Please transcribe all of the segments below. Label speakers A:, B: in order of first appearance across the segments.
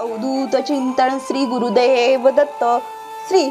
A: अवधूत चिंतन श्री गुरुदेव दत्त. श्री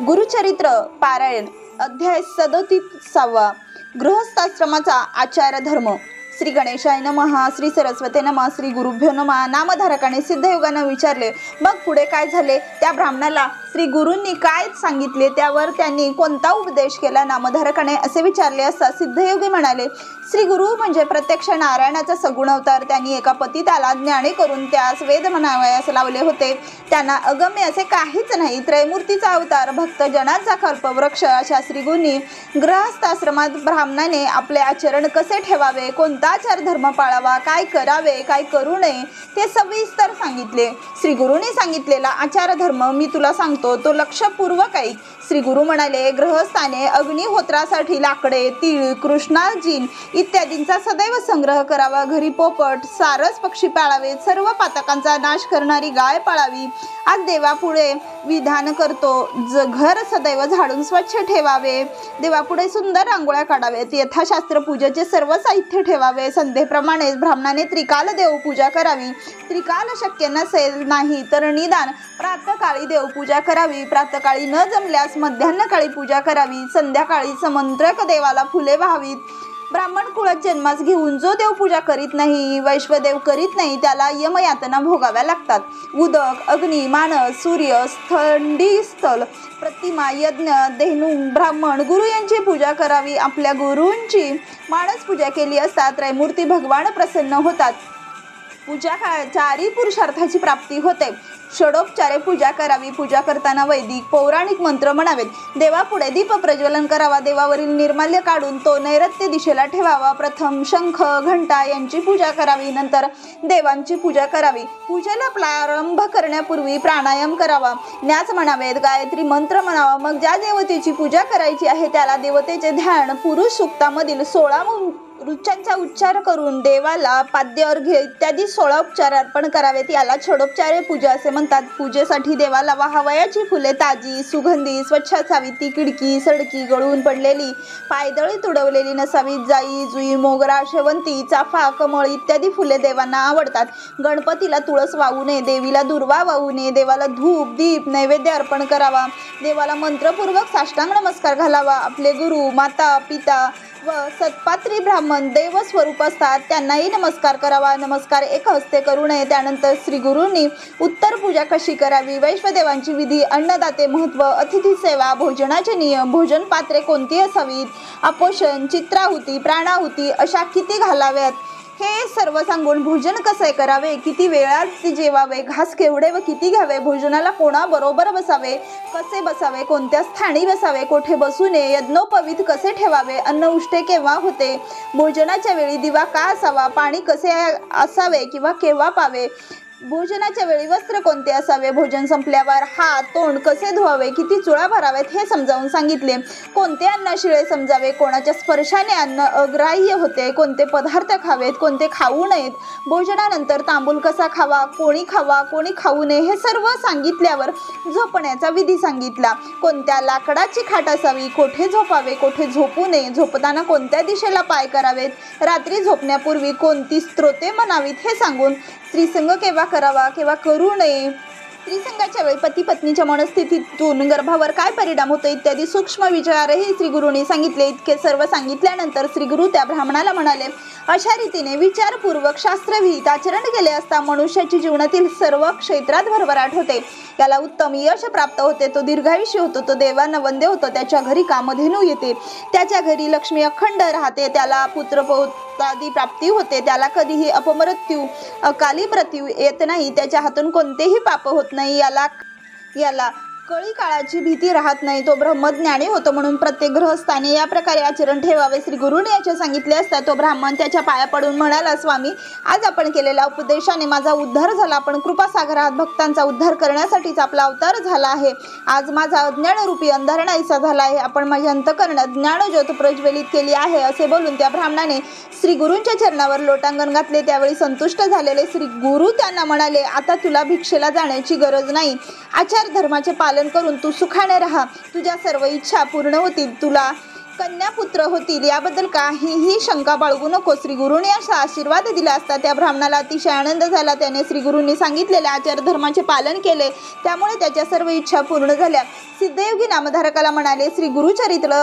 A: गुरुचरित्र पारायण अध्याय 37. गृहस्थाश्रमाचा आचार धर्म. श्री गणेशाय नमः. श्री सरस्वती नमः. श्री गुरुभ्यो नमः. नामधारकाने सिद्धयोगाने विचारले, मग पुढे काय झाले? त्या ब्राह्मणाला श्री गुरूंनी काय सांगितले? त्यावर त्यांनी कोणता उपदेश केला? नामधारकाने असे विचारले असता सिद्धयोगी म्हणाले, श्री गुरु म्हणजे प्रत्यक्ष नारायणाचा सगुण अवतार. त्यांनी एका पतिताला ज्ञानी करून त्यास वेद म्हणावयास लावले होते. त्यांना अगम्य असे काहीच नाही. त्रयमूर्तीचा अवतार, भक्त जनाचा कल्पवृक्ष अशा श्री गुरूंनी गृहस्थाश्रमात ब्राह्मणाने आपले आचरण कसे ठेवावे, कोणता आचार धर्म पाळावा, काय करावे, काय करू नये ते सविस्तर सांगितले. श्री गुरूंनी सांगितलेला आचार धर्म मी तुला सांगतो, तो लक्षपूर्वक ऐक. श्री गुरु म्हणाले, गृहस्थाने अग्निहोत्रासाठी लाकडे, तीळ, कृष्णाजीन इत्यादींचा सदैव संग्रह करावा. घरी पोपट, सारस पक्षी पाळावे. सर्व पातकांचा नाश करणारी गाय पाळावी. आज देवापुढे विधान करतो, घर सदैव झाडून स्वच्छ ठेवावे. देवापुढे सुंदर रांगोळ्या काढावेत. यथाशास्त्र पूजेचे सर्व साहित्य ठेवावे. संध्येप्रमाणे ब्राह्मणाने त्रिकाल देवपूजा करावी. त्रिकाल शक्य नसेल नाही तर निदान प्रातःकाळी देवपूजा करावी. प्रातःकाळी न जमल्यास मध्यान्हकाळी पूजा करावी. संध्याकाळी समंत्रक देवाला फुले वाहावीत. ब्राह्मण कुळात जन्मास घेऊन जो देवपूजा करीत नाही, वैश्वदेव करीत नाही, त्याला यमयातना भोगाव्या लागतात. उदक, अग्नी, मानस, सूर्य, थंडी, स्थल, प्रतिमा, यज्ञ, धेनू, ब्राह्मण, गुरु यांची पूजा करावी. आपल्या गुरूंची मानस पूजा केली असता त्रयमूर्ती भगवान प्रसन्न होतात. पूजा चारी पुरुषार्थाची प्राप्ती होते. षडोपचारे पूजा करावी. पूजा करताना वैदिक पौराणिक मंत्र म्हणावेत. देवापुढे दीप प्रज्वलन करावा. देवावरील निर्माल्य काढून तो नैऋत्य दिशेला ठेवावा. प्रथम शंख, घंटा यांची पूजा करावी. नंतर देवांची पूजा करावी. पूजेला प्रारंभ करण्यापूर्वी प्राणायाम करावा. न्यास म्हणावेत. गायत्री मंत्र म्हणावा. मग ज्या देवतेची पूजा करायची आहे त्याला देवतेचे ध्यान, पुरुष सूक्तामधील 16 ऋचांचा उच्चार करून देवाला पाद्य, अर्घ्य इत्यादी 16 उपचार अर्पण करावेत. याला षडोपचारे पूजा असे म्हणतात. पूजेसाठी देवाला वाहावयाची फुले ताजी, सुगंधी, स्वच्छ असावी. ती किडकी, सडकी, गळून पडलेली, पायदळी तुडवलेली नसावी. जाई, जुई, मोगरा, शेवंती, चाफा, कमळ इत्यादी फुले देवांना आवडतात. गणपतीला तुळस वाहू नये. देवीला दुर्वा वाहू नये. देवाला धूप, दीप, नैवेद्य अर्पण करावा. देवाला मंत्रपूर्वक साष्टांग नमस्कार घालावा. आपले गुरु, माता, पिता व सत्पात्री ब्राह्मण देव स्वरूप असतात, त्यांनाही नमस्कार करावा. नमस्कार एक हस्ते करू नये. त्यानंतर श्री गुरूंनी उत्तर पूजा कशी करावी, वैश्वदेवांची विधी, अन्नदाते महत्व, अतिथी सेवा, भोजनाचे नियम, भोजन पात्रे कोणती असावीत, अपोषण, चित्राहुती, प्राणाहुती अशा किती घालाव्यात हे सर्व सांगून भोजन कसे करावे, किती वेळात जेवावे, घास केवढे व किती घ्यावे, भोजनाला कोणाबरोबर बसावे, कसे बसावे, कोणत्या स्थानी बसावे, कोठे बसू नये, यज्ञोपवीत कसे ठेवावे, अन्न उष्टे केव्हा होते, भोजनाच्या वेळी दिवा का असावा, पाणी कसे असावे किंवा केव्हा पावे, भोजनाच्या वेळी वस्त्र कोणते असावे, भोजन संपल्यावर हात तोंड कसे धुवावे, किती चुळा भराव्यात हे समजावून सांगितले. कोणते अन्न शिळे समजावे, कोणाच्या स्पर्शाने अन्न अग्राह्य होते, कोणते पदार्थ खावेत, कोणते खाऊ नयेत, भोजनानंतर तांबूल कसा खावा, कोणी खाऊ नये हे सर्व सांगितल्यावर झोपण्याचा विधी सांगितला. कोणत्या लाकडाची खाट असावी, कोठे झोपावे, कोठे झोपू नये, झोपताना कोणत्या दिशेला पाय करावेत, रात्री झोपण्यापूर्वी कोणती स्तोत्रे म्हणावीत हे सांगून स्त्रीसंग केव्हा करावा, केव्हा करू नये, स्त्रीसंगाच्या वेळी पती पत्नीच्या मनस्थितीतून गर्भावर काय परिणाम होतो इत्यादी सूक्ष्म विचारही श्री गुरूंनी सांगितले. इतके सर्व सांगितल्यानंतर श्री गुरु त्या ब्राह्मणाला म्हणाले, अशा रीतीने विचारपूर्वक शास्त्रविहित आचरण केले असता मनुष्याची जीवनातील सर्व क्षेत्रात भरभराट होते. त्याला उत्तम यश प्राप्त होते. तो दीर्घायुषी होतो. तो देवांना वंद्य होतो. त्याच्या घरी कामधेनू येते. त्याच्या घरी लक्ष्मी अखंड राहते. त्याला पुत्रपौत्रादी प्राप्ती होते. त्याला कधीही अपमृत्यू, अकाली मृत्यू येत नाही. त्याच्या हातून कोणतेही पाप होत नाही. याला कळी काळाची भीती राहत नाही. तो ब्रह्मज्ञानी होतो. म्हणून प्रत्येक गृहस्थाने या प्रकारे आचरण ठेवावे. श्री गुरूने याचे सांगितले असता तो ब्राह्मण त्याच्या पाया पडून म्हणाला, स्वामी, आज आपण केलेल्या उपदेशाने माझा उद्धार झाला. आपण कृपासागरात भक्तांचा उद्धार करण्यासाठीच आपला अवतार झाला आहे. आज माझा अज्ञानरूपी अंधार नाहीसा झाला आहे. आपण माझ्या अंतःकरणात ज्ञानज्योत प्रज्वलित केली आहे. असे बोलून त्या ब्राह्मणाने श्री गुरूंच्या चरणावर लोटांगण घातले. त्यावेळी संतुष्ट झालेले श्री गुरु त्यांना म्हणाले, आता तुला भिक्षेला जाण्याची गरज नाही. आचार धर्माचे पालन करून तू सुखाने राहा. तुझ्या सर्व इच्छा पूर्ण होतील. तुला कन्यापुत्र होतील याबद्दल काहीही शंका बाळगू नको. श्री गुरुने असा आशीर्वाद दिला असता त्या ब्राह्मणाला अतिशय आनंद झाला. त्याने श्री गुरूंनी सांगितलेल्या आचार धर्माचे पालन केले, त्यामुळे त्याच्या सर्व इच्छा पूर्ण झाल्या. सिद्धयोगी नामधारकाला म्हणाले, श्री गुरुचरित्र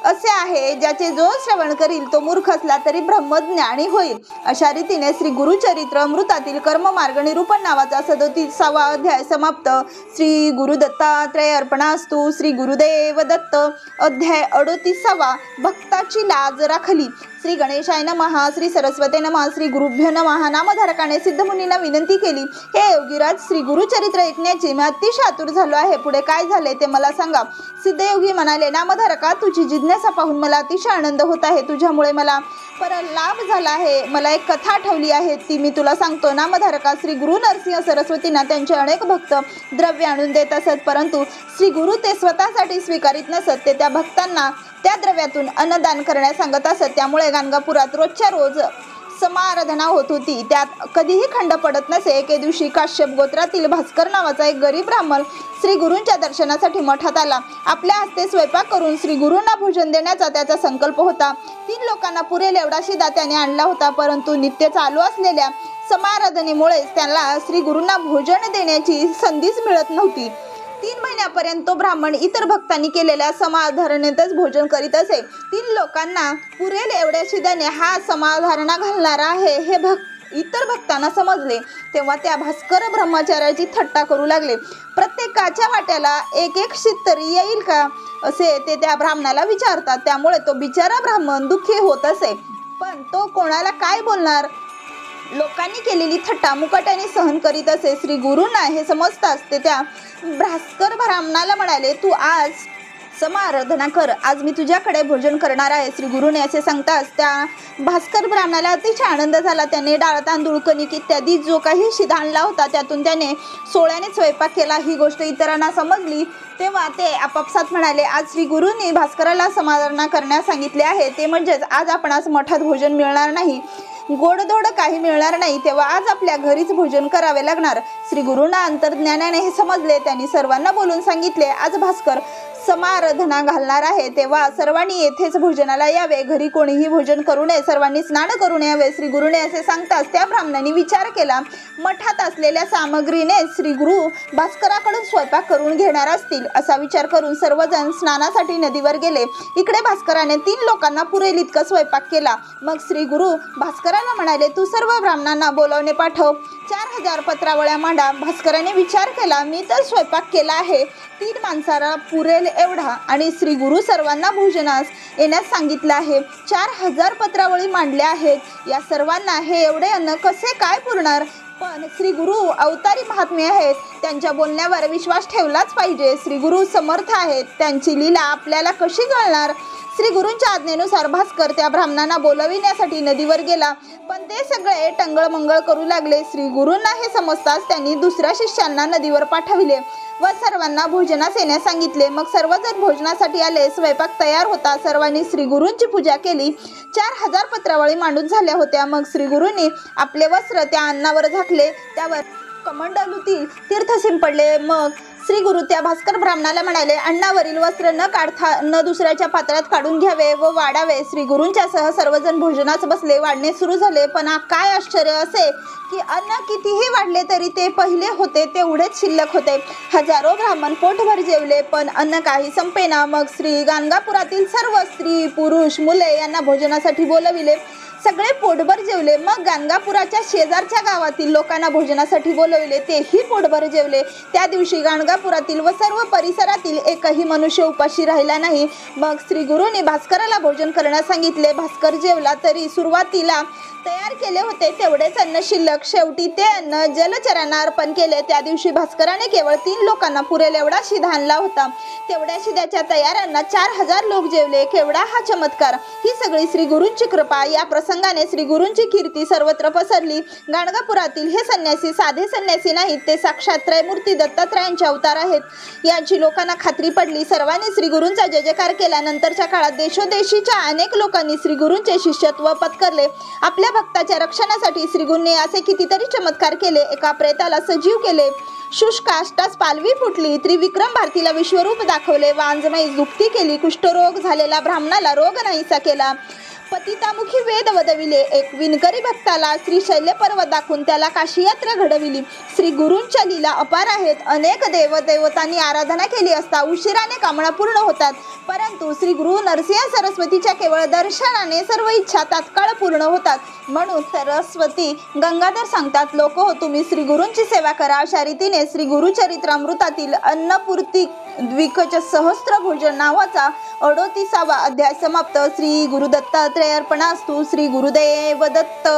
A: असे आहे ज्याचे जो श्रवण करील तो मूर्ख असला तरी ब्रह्मज्ञानी होईल. अशा रीतीने श्री गुरुचरित्र अमृतातील कर्ममार्ग निरूपण नावाचा 37वा अध्याय समाप्त. श्री गुरु दत्तात्रय अर्पणास्तु. श्री गुरुदेव दत्त. अध्याय 38. भक्ताची लाज राखली. श्री गणेशाय नमः. श्री सरस्वते नमः. श्री गुरुभ्यो नमः. नामधारकाने सिद्धमुनींना विनंती केली, हे योगीराज, श्री गुरुचरित्र ऐकण्याची मी अतिशय आतुर झालो आहे. पुढे काय झाले ते मला सांगा. सिद्धयोगी म्हणाले, नामधारका, तुझी जिज्ञासा पाहून मला अतिशय आनंद होत आहे. तुझ्यामुळे मला परलाभ झाला आहे. मला एक कथा आठवली आहे, ती मी तुला सांगतो. नामधारका, श्री गुरु नरसिंह सरस्वतींना त्यांचे अनेक भक्त द्रव्य आणून देत असत, परंतु श्री गुरु ते स्वतःसाठी स्वीकारित नसत. ते त्या भक्तांना त्या द्रव्यातून अन्नदान करण्यास सांगत असत. त्यामुळे गाणगापुरात रोजच्या रोज समाराधना होत होती, त्यात कधीही खंड पडत नसे. एके दिवशी काश्यप गोत्रातील भास्कर नावाचा एक गरीब ब्राह्मण श्री गुरूंच्या दर्शनासाठी मठात आला. आपल्या हस्ते स्वयंपाक करून श्री गुरूंना भोजन देण्याचा त्याचा संकल्प होता. 3 लोकांना पुरेल एवढा शिदा त्याने आणला होता, परंतु नित्य चालू असलेल्या समाराधनेमुळे त्याला श्री गुरूंना भोजन देण्याची संधीच मिळत नव्हती. 3 महिन्यापर्यंत तो ब्राह्मण इतर भक्तांनी केलेल्या समाधारणेतच भोजन करीत असे. 3 लोकांना पुरेल एवढ्या शिद्याने हा समाधारणा घालणारा आहे हे इतर भक्तांना समजले. तेव्हा त्या भास्कर ब्रह्मचार्याची थट्टा करू लागले. प्रत्येकाच्या वाट्याला एक शीत तरी येईल का असे ते त्या ब्राह्मणाला विचारतात. त्यामुळे तो बिचारा ब्राह्मण दुःखी होत असे, पण तो कोणाला काय बोलणार. लोकांनी केलेली थट्टा मुकाट्याने सहन करीत असे. श्री गुरूंना हे समजताच ते त्या भास्कर ब्राह्मणाला म्हणाले, तू आज समाराधना कर, आज मी तुझ्याकडे भोजन करणार आहे. श्री गुरूने असे सांगताच त्या भास्कर ब्राह्मणाला अतिशय आनंद झाला. त्याने डाळ, तांदूळ, कणिक इत्यादी जो काही शिदा आणला होता त्यातून त्याने सोळ्याने स्वयंपाक केला. ही गोष्ट इतरांना समजली तेव्हा ते आपापसात म्हणाले, आज श्री गुरूंनी भास्कराला समाराधना करण्यास सांगितले आहे, ते म्हणजेच आज आपणास मठात भोजन मिळणार नाही, गोडधोड काही मिळणार नाही, तेव्हा आज आपल्या घरीच भोजन करावे लागणार. श्री गुरूंना अंतर्ज्ञानाने हे समजले. त्यांनी सर्वांना बोलून सांगितले, आज भास्कर समाराधना घालणार आहे, तेव्हा सर्वांनी येथेच भोजनाला यावे. घरी कोणीही भोजन करू नये, सर्वांनी स्नान करून यावे. श्री गुरूने असे सांगताच त्या ब्राह्मणाने विचार केला, मठात असलेल्या सामग्रीने श्री गुरु भास्कराकडून स्वयंपाक करून घेणार असतील. असा विचार करून सर्वजण स्नानासाठी नदीवर गेले. इकडे भास्कराने 3 लोकांना पुरेल इतका स्वयंपाक केला. मग श्री गुरु भास्कराला म्हणाले, तू सर्व ब्राह्मणांना बोलावणे पाठव, 4000 पत्रावळ्या मांडा. भास्कराने विचार केला, मी तर स्वयंपाक केला आहे 3 माणसाला पुरेल एवढा, आणि श्री गुरु सर्वांना भोजनास येण्यास सांगितले आहे. 4000 पत्रावळी मांडल्या आहेत. या सर्वांना हे एवढे अन्न कसे काय पुरणार. पण श्री गुरु अवतारी महात्मे आहेत, त्यांच्या बोलण्यावर विश्वास ठेवलाच पाहिजे. श्री गुरु समर्थ आहेत, त्यांची लीला आपल्याला कशी कळणार. श्री गुरूंच्या आज्ञेनुसार भास्कर त्या ब्राह्मणांना बोलविण्यासाठी नदीवर गेला, पण ते सगळे टंगळमंगळ करू लागले. श्री गुरूंना हे समजताच त्यांनी दुसऱ्या शिष्यांना नदीवर पाठविले व सर्वांना भोजनास येण्यास सांगितले. मग सर्वजण भोजनासाठी आले. स्वयंपाक तयार होता. सर्वांनी श्री गुरूंची पूजा केली. 4000 पत्रावळी मांडून झाल्या होत्या. मग श्री गुरूंनी आपले वस्त्र त्या अन्नावर झाकले, त्यावर कमंडलूतील तीर्थ शिंपडले. मग श्री गुरु त्या भास्कर ब्राह्मणाला म्हणाले, अन्नावरील वस्त्र न काढता न दुसऱ्याच्या पात्रात काढून घ्यावे व वाढावे. श्री गुरूंच्या सह सर्वजण भोजनास बसले. वाढणे सुरू झाले, पण काय आश्चर्य असे की अन्न कितीही वाढले तरी ते पहिले होते तेवढेच शिल्लक होते. हजारो ब्राह्मण पोटभर जेवले, पण अन्न काही संपेना. मग श्री गाणगापुरातील सर्व स्त्री, पुरुष, मुले यांना भोजनासाठी बोलविले. सगळे पोटभर जेवले. मग गाणगापुराच्या शेजारच्या गावातील लोकांना भोजनासाठी बोलवले, तेही पोटभर जेवले. त्या दिवशी गाणगापुरातील व सर्व परिसरातील एकही मनुष्य उपाशी राहिला नाही. मग श्री गुरूंनी भास्कराला भोजन करण्यास सांगितले. भास्कर जेवला, तरी सुरुवातीला तयार केले होते तेवढेच अन्न शिल्लक. शेवटी ते अन्न जलचरांना अर्पण केले. त्या दिवशी भास्कराने केवळ 3 लोकांना पुरेल एवढा शिधा आणला होता. तेवढ्या शिद्याच्या तयार अन्नात 4000 लोक जेवले. केवढा हा चमत्कार. ही सगळी श्री गुरूंची कृपा. या प्रसंगाने श्री गुरूंची कीर्ती सर्वत्र पसरली. गाणगापुरातील हे संन्यासी साधे संन्यासी नाहीत, ते साक्षात त्रयमूर्ती दत्तात्रयांचे अवतार आहेत, याची लोकांना खात्री पडली. सर्वांनी श्री गुरूंचा जय जयकार केला. नंतरच्या काळात देशोदेशीच्या अनेक लोकांनी श्री गुरूंचे शिष्यत्व पत्करले. आपल्या भक्ताच्या रक्षणासाठी श्री गुरूंनी असे कितीतरी चमत्कार केले. एका प्रेताला सजीव केले, शुष्काष्टास पालवी फुटली, त्रिविक्रम भारतीला विश्वरूप दाखवले, वांजमाई जुक्ती केली, कुष्ठरोग झालेला ब्राह्मणाला रोग नाहीसा केला, पतितामुखी वेद वदविले, एक विणकरी भक्ताला श्री शैल्य पर्वत दाखवून त्याला काशी यात्रा घडविली. श्री गुरूंच्या लीला अपार आहेत. अनेक देवदेवतांनी आराधना केली असता उशिराने कामना पूर्ण होतात, परंतु श्री गुरु नरसिंह सरस्वतीच्या केवळ दर्शनाने सर्व इच्छा तात्काळ पूर्ण होतात. म्हणून सरस्वती गंगाधर सांगतात, लोक हो तुम्ही श्री गुरूंची सेवा करा. अशा रीतीने श्री गुरुचरित्रामृतातील अन्नपूर्ती द्विकच सहस्त्र भोजन नावाचा 38वा अध्याय समाप्त. श्री गुरुदत्तात्रेय अर्पणास्तु. श्री गुरुदेव दत्त.